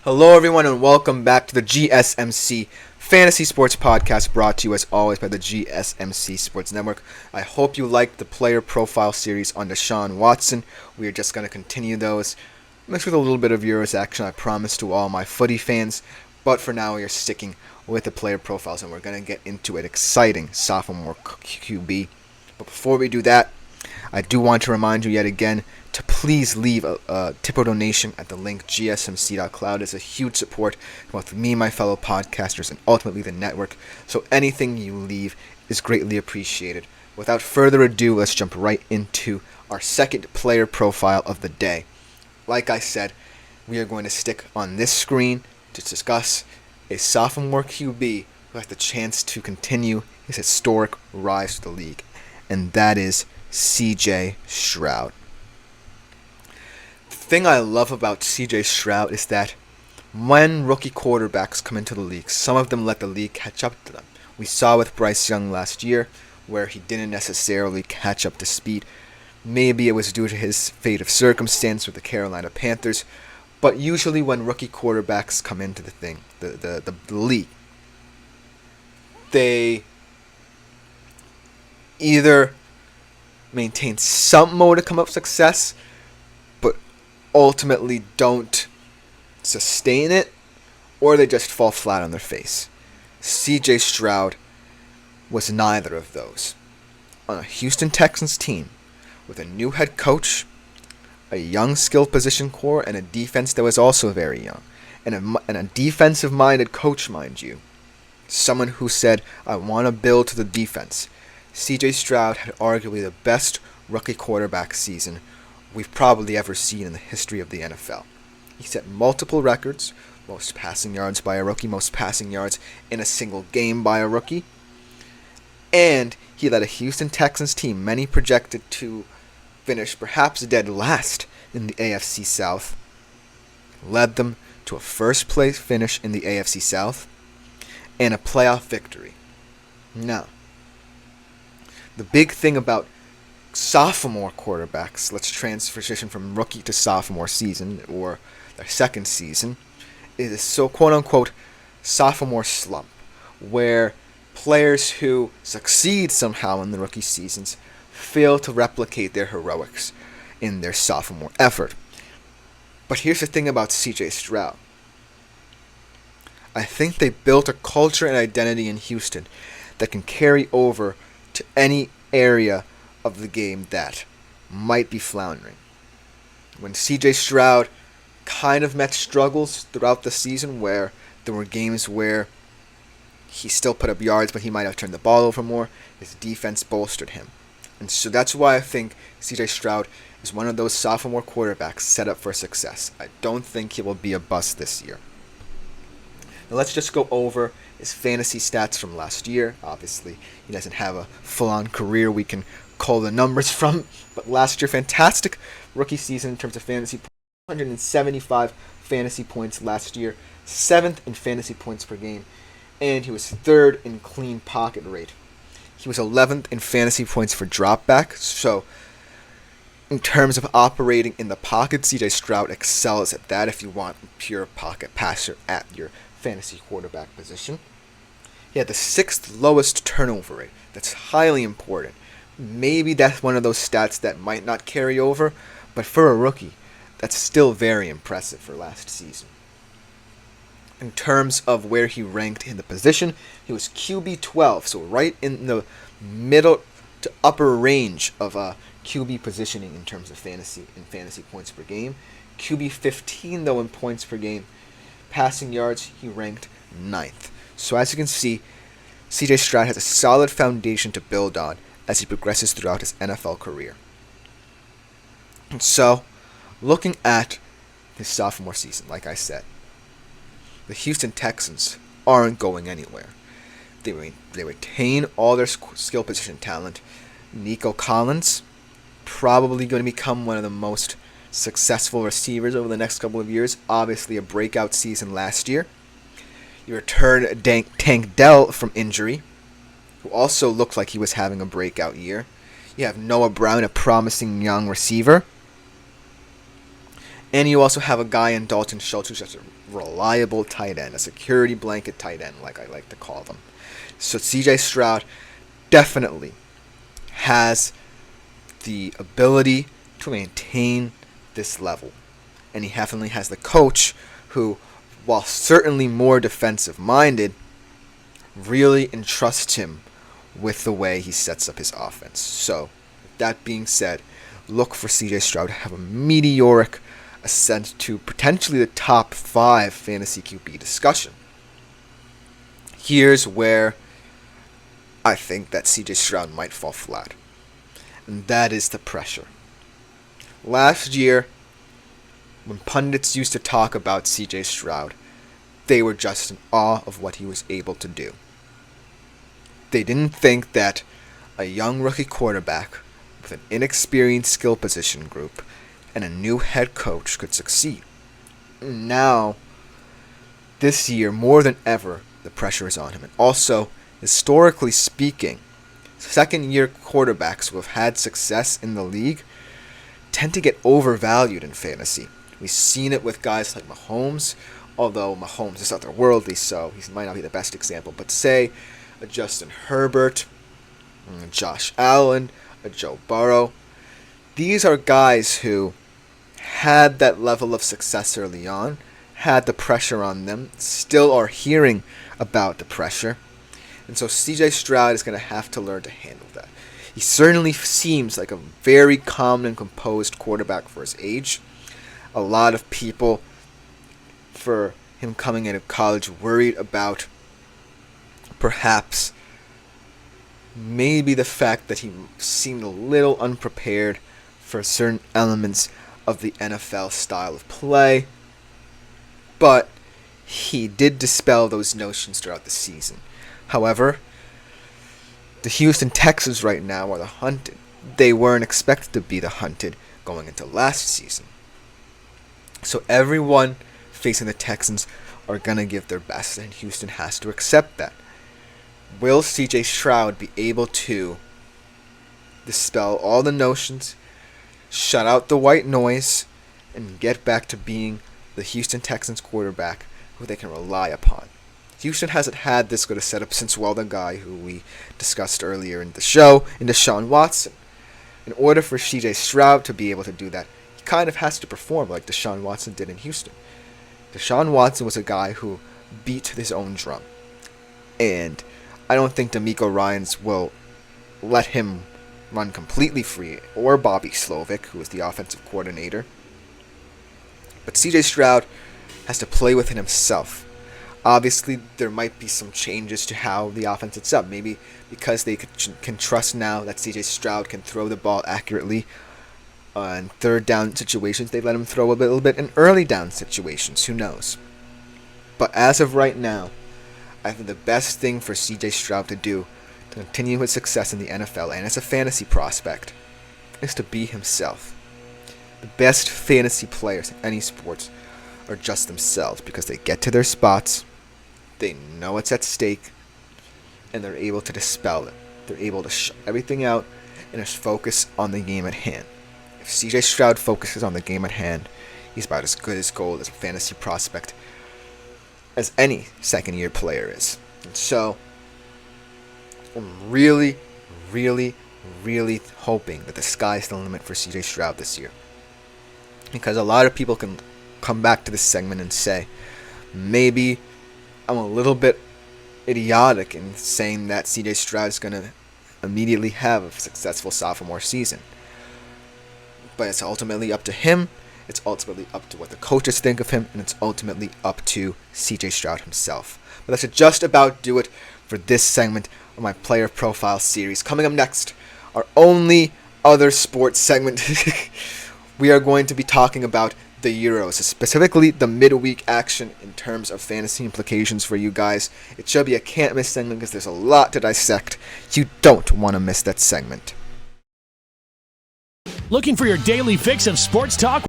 Hello, everyone, and welcome back to the GSMC Fantasy Sports Podcast, brought to you as always by the GSMC Sports Network. I hope you liked the player profile series on Deshaun Watson. We are just going to continue those, mixed with a little bit of Euros action, I promise, to all my footy fans. But for now, we are sticking with the player profiles, and we're going to get into an exciting sophomore QB. But before we do that, I do want to remind you yet again to please leave a tip or donation at the link gsmc.cloud. It's a huge support to both me and my fellow podcasters and ultimately the network, so anything you leave is greatly appreciated. Without further ado, let's jump right into our second player profile of the day. Like I said, we are going to stick on this screen to discuss a sophomore QB who has the chance to continue his historic rise to the league, and that is CJ Stroud. The thing I love about CJ Stroud is that when rookie quarterbacks come into the league, some of them let the league catch up to them. We saw with Bryce Young last year, where he didn't necessarily catch up to speed. Maybe it was due to his fate of circumstance with the Carolina Panthers, but usually when rookie quarterbacks come into the league, they either maintain some modicum of success, but ultimately don't sustain it, or they just fall flat on their face. CJ Stroud was neither of those. On a Houston Texans team with a new head coach, a young skill position core, and a defense that was also very young, and a defensive-minded coach, mind you, someone who said, I want to build to the defense. CJ Stroud had arguably the best rookie quarterback season we've probably ever seen in the history of the NFL. He set multiple records: most passing yards by a rookie, most passing yards in a single game by a rookie, and he led a Houston Texans team many projected to finish perhaps dead last in the AFC South, led them to a first-place finish in the AFC South, and a playoff victory. Now, the big thing about sophomore quarterbacks, let's transition from rookie to sophomore season, or their second season, is this so quote-unquote sophomore slump, where players who succeed somehow in the rookie seasons fail to replicate their heroics in their sophomore effort. But here's the thing about CJ Stroud. I think they built a culture and identity in Houston that can carry over to any area of the game that might be floundering. When CJ Stroud kind of met struggles throughout the season, where there were games where he still put up yards but he might have turned the ball over more, his defense bolstered him. And so that's why I think CJ Stroud is one of those sophomore quarterbacks set up for success. I don't think he will be a bust this year. Now let's just go over his fantasy stats from last year. Obviously, he doesn't have a full-on career we can call the numbers from, but last year, fantastic rookie season in terms of fantasy points. 175 fantasy points last year, 7th in fantasy points per game, and he was 3rd in clean pocket rate. He was 11th in fantasy points for dropback, so in terms of operating in the pocket, CJ Stroud excels at that if you want a pure pocket passer at your fantasy quarterback position. He had the 6th lowest turnover rate. That's highly important. Maybe that's one of those stats that might not carry over, but for a rookie, that's still very impressive for last season. In terms of where he ranked in the position, he was QB 12, so right in the middle to upper range of QB positioning in terms of fantasy and fantasy points per game. QB 15, though, in points per game. Passing yards, he ranked 9th. So as you can see, CJ Stroud has a solid foundation to build on as he progresses throughout his NFL career. And so, looking at his sophomore season, like I said, the Houston Texans aren't going anywhere. They retain all their skill position talent. Nico Collins, probably going to become one of the most successful receivers over the next couple of years. Obviously a breakout season last year. You return Tank Dell from injury, who also looked like he was having a breakout year. You have Noah Brown, a promising young receiver. And you also have a guy in Dalton Schultz who's just a reliable tight end, a security blanket tight end, like I like to call them. So CJ Stroud definitely has the ability to maintain this level. And he definitely has the coach who, while certainly more defensive-minded, really entrusts him with the way he sets up his offense. So, that being said, look for CJ Stroud to have a meteoric ascent to potentially the top 5 fantasy QB discussion. Here's where I think that CJ Stroud might fall flat, and that is the pressure. Last year, when pundits used to talk about CJ Stroud, they were just in awe of what he was able to do. They didn't think that a young rookie quarterback with an inexperienced skill position group and a new head coach could succeed. Now, this year, more than ever, the pressure is on him. And also, historically speaking, second-year quarterbacks who have had success in the league tend to get overvalued in fantasy. We've seen it with guys like Mahomes, although Mahomes is otherworldly, so he might not be the best example. But say a Justin Herbert, a Josh Allen, a Joe Burrow. These are guys who had that level of success early on, had the pressure on them, still are hearing about the pressure. And so CJ Stroud is going to have to learn to handle that. He certainly seems like a very calm and composed quarterback for his age. A lot of people, for him coming into college, worried about perhaps maybe the fact that he seemed a little unprepared for certain elements of the NFL style of play. But he did dispel those notions throughout the season. However, the Houston Texans right now are the hunted. They weren't expected to be the hunted going into last season. So everyone facing the Texans are going to give their best, and Houston has to accept that. Will CJ Stroud be able to dispel all the notions, shut out the white noise, and get back to being the Houston Texans quarterback who they can rely upon? Houston hasn't had this good a setup since, well, the guy who we discussed earlier in the show, in Deshaun Watson. In order for CJ Stroud to be able to do that, he kind of has to perform like Deshaun Watson did in Houston. Deshaun Watson was a guy who beat his own drum. And I don't think D'Amico Ryans will let him run completely free, or Bobby Slovic, who is the offensive coordinator. But CJ Stroud has to play within himself. Obviously, there might be some changes to how the offense is set up. Maybe because they can trust now that CJ Stroud can throw the ball accurately in third down situations, they let him throw a little bit in early down situations. Who knows? But as of right now, I think the best thing for CJ Stroud to do to continue his success in the NFL and as a fantasy prospect is to be himself. The best fantasy players in any sports are just themselves because they get to their spots, they know what's at stake, and they're able to dispel it. They're able to shut everything out and just focus on the game at hand. If CJ Stroud focuses on the game at hand, he's about as good as gold as a fantasy prospect as any second-year player is. And so, I'm really, really, really hoping that the sky's the limit for CJ Stroud this year. Because a lot of people can come back to this segment and say, maybe I'm a little bit idiotic in saying that CJ Stroud is going to immediately have a successful sophomore season. But it's ultimately up to him, it's ultimately up to what the coaches think of him, and it's ultimately up to CJ Stroud himself. But that should just about do it for this segment of my player profile series. Coming up next, our only other sports segment, we are going to be talking about the Euros, specifically the midweek action in terms of fantasy implications for you guys. It should be a can't miss segment because there's a lot to dissect. You don't want to miss that segment. Looking for your daily fix of sports talk